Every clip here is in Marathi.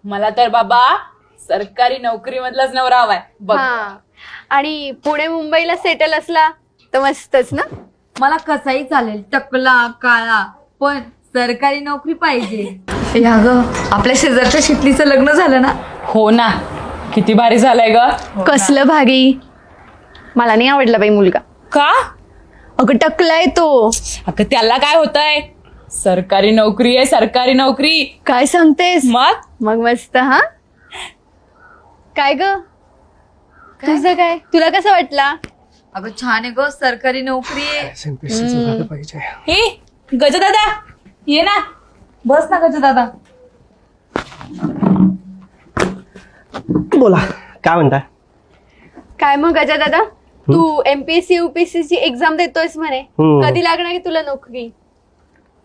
मला तर बाबा सरकारी नोकरी मधलाच नवरा हवाय बघ. हा आणि पुणे मुंबईला सेटल असला तर मस्तच ना. मला कसाही चालेल, टकला काळा, पण सरकारी नोकरी पाहिजे. या ग, आपल्या शेजारच्या शिकलीचं लग्न झालं ना. हो ना, किती भारी झालंय ग. कसलं भारी. मला नाही आवडला बाई मुलगा. का? अगं टकलाय तो. अगं त्याला काय होतंय, सरकारी नोकरी आहे सरकारी नोकरी. काय सांगतेस? मग मग मस्त. हा काय ग, तुझं काय, तुला कसं वाटला? अगं छान आहे ग, सरकारी नोकरी आहे. हे गज दादा ये ना. बस ना गज दादा. बोला, काय म्हणताय? काय मग गजा दादा, तू एमपीएससी युपीएससी ची एक्झाम देतोयस म्हणे. कधी लागणार की तुला नोकरी?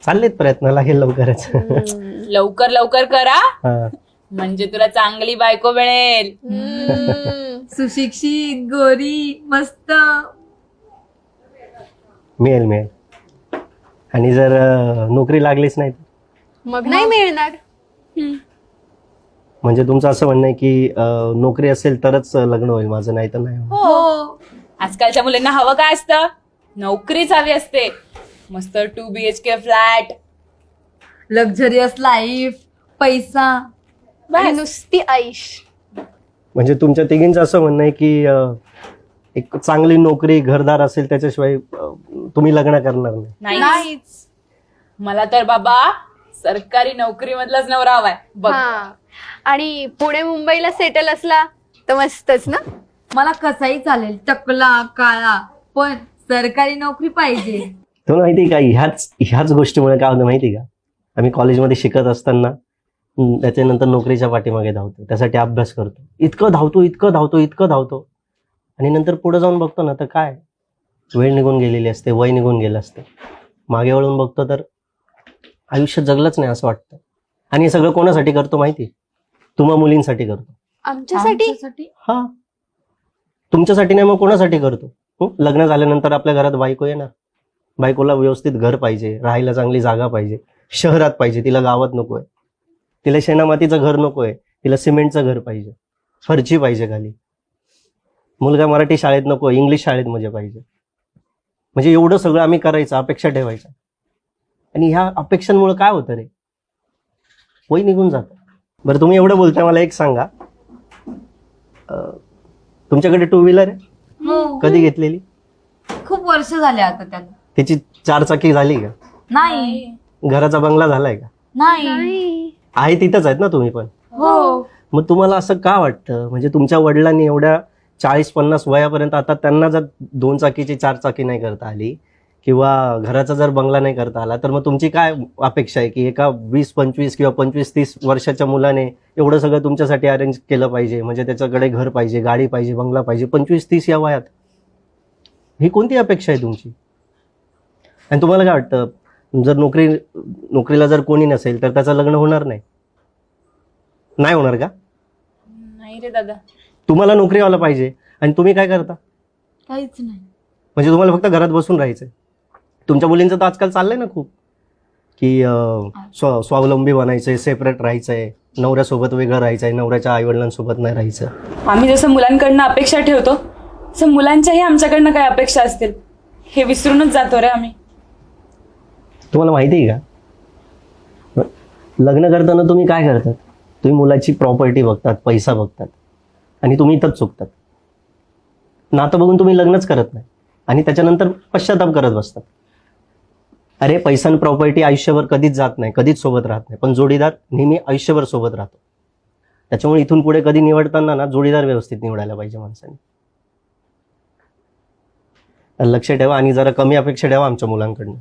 चाललेत प्रयत्न, लागेल लवकरच. लवकर लवकर करा, हा. म्हणजे तुला चांगली बायको मिळेल. सुशिक्षित, गोरी, मस्त. मिळेल मिळेल. आणि जर नोकरी लागलीच नाही तर? मग नाही मिळणार. म्हणजे तुमचं असं म्हणणं आहे की नोकरी असेल तरच लग्न होईल माझं, नाही तर नाही होणार. हो, आजकालच्या मुलींना हवं काय असतं, नोकरीच हवी असते. मस्त 2 BHK फ्लॅट, लक्झरियस लाईफ, पैसा. आणि नुसती आईश. म्हणजे तुमच्या तिघींचं असं म्हणणं आहे की एक चांगली नोकरी, घरदार असेल त्याच्याशिवाय तुम्ही लग्न करणार नाही. नाहीच. मला तर बाबा सरकारी नोकरी मधलाच नवरा हवाय बघ. हा आणि पुणे मुंबईला सेटल असला तर मस्तच ना. मला कसाही चालेल, टकला काळा, पण सरकारी नोकरी पाहिजे. तुम्हाला माहिती आहे का, ह्याच गोष्टीमुळे काय होतं माहिती आहे का, आम्ही कॉलेजमध्ये शिकत असताना त्याच्यानंतर नोकरीच्या पाठीमागे धावतो, त्यासाठी अभ्यास करतो, इतकं धावतो आणि नंतर पुढे जाऊन बघतो ना तर काय, वेळ निघून गेलेली असते, वय निघून गेलं असते. मागे वळून बघतो तर आयुष्य जगलंच नाही असं वाटतं. आणि हे सगळं कोणासाठी करतो माहिती? तुम्हा मुलींसाठी करतो. आमच्यासाठी. हा, तुमच्यासाठी नाही मग कोणासाठी करतो? लग्न झाल्यानंतर आपल्या घरात बायको येणार, बायकोला व्यवस्थित घर पाहिजे, राहायला चांगली जागा पाहिजे, शहरात पाहिजे, तिला गावात नकोय, तिला शेणामातीचं घर नकोय, तिला सिमेंटचं घर पाहिजे, फरची पाहिजे खाली, मुलगा मराठी शाळेत नको, इंग्लिश शाळेत म्हणजे पाहिजे. म्हणजे एवढं सगळं आम्ही करायचं, अपेक्षा ठेवायच्या. आणि ह्या अपेक्षांमुळे काय होतं रे, वय निघून जातं. बरं तुम्ही एवढं बोलताय, मला एक सांगा, तुमच्याकडे 2 व्हीलर आहे? हो, कधी घेतलेली? खूप वर्ष झाले आता त्याला. त्याची 4 चाकी झाली का? नाही. घराचा बंगला झालाय का? नाही. आहे तिथंच आहेत ना तुम्ही पण? हो. मग तुम्हाला असं का वाटतं, म्हणजे तुमच्या वडिलांनी एवढ्या 40-50 वयापर्यंत आता त्यांना जर 2 चाकीची 4 चाकी नाही करता आली, किंवा घराचा जर बंगला नाही करता आला, तर मग तुमची काय अपेक्षा आहे की एका 20-25 किंवा 25-30 वर्षाच्या मुलाने एवढं सगळं तुमच्यासाठी अरेंज केलं पाहिजे, म्हणजे त्याच्याकडे घर पाहिजे, गाडी पाहिजे, बंगला पाहिजे 25-30 या वयात? ही कोणती अपेक्षा आहे तुमची? आणि तुम्हाला काय वाटतं, जर नोकरीला जर कोणी नसेल तर त्याचं लग्न होणार नाही होणार का? नाही रे दादा. तुम्हाला नोकरीवाला पाहिजे आणि तुम्ही काय करता? काहीच नाही. म्हणजे तुम्हाला फक्त घरात बसून राहायचंय. तुमच्या मुलींचं तर आजकाल चाललंय ना खूप, की स्वावलंबी बनायचंय, सेपरेट राहायचंय, नवऱ्यासोबत वेगळं राहायचंय, नवऱ्याच्या आईवडिलांसोबत नाही राहायचं. आम्ही जसं मुलांकडनं अपेक्षा ठेवतो तसं मुलांच्याही आमच्याकडनं काय अपेक्षा असतील हे विसरूनच जातो रे आम्ही. तुम्हाला माहिती आहे का, लग्न करताना तुम्ही काय करतात? तुम्ही मुलाची प्रॉपर्टी बघतात, पैसा बघतात, आणि तुम्ही इथंच चुकतात. नातं बघून तुम्ही लग्नच करत नाही आणि त्याच्यानंतर पश्चाताप करत बसतात. अरे पैसा आणि प्रॉपर्टी आयुष्यभर कधीच जात नाही, कधीच सोबत राहत नाही, पण जोडीदार नेहमी आयुष्यभर सोबत राहतो. त्याच्यामुळे इथून पुढे कधी निवडताना ना जोडीदार व्यवस्थित निवडायला पाहिजे माणसाने. लक्ष ठेवा आणि जरा कमी अपेक्षा ठेवा आमच्या मुलांकडनं.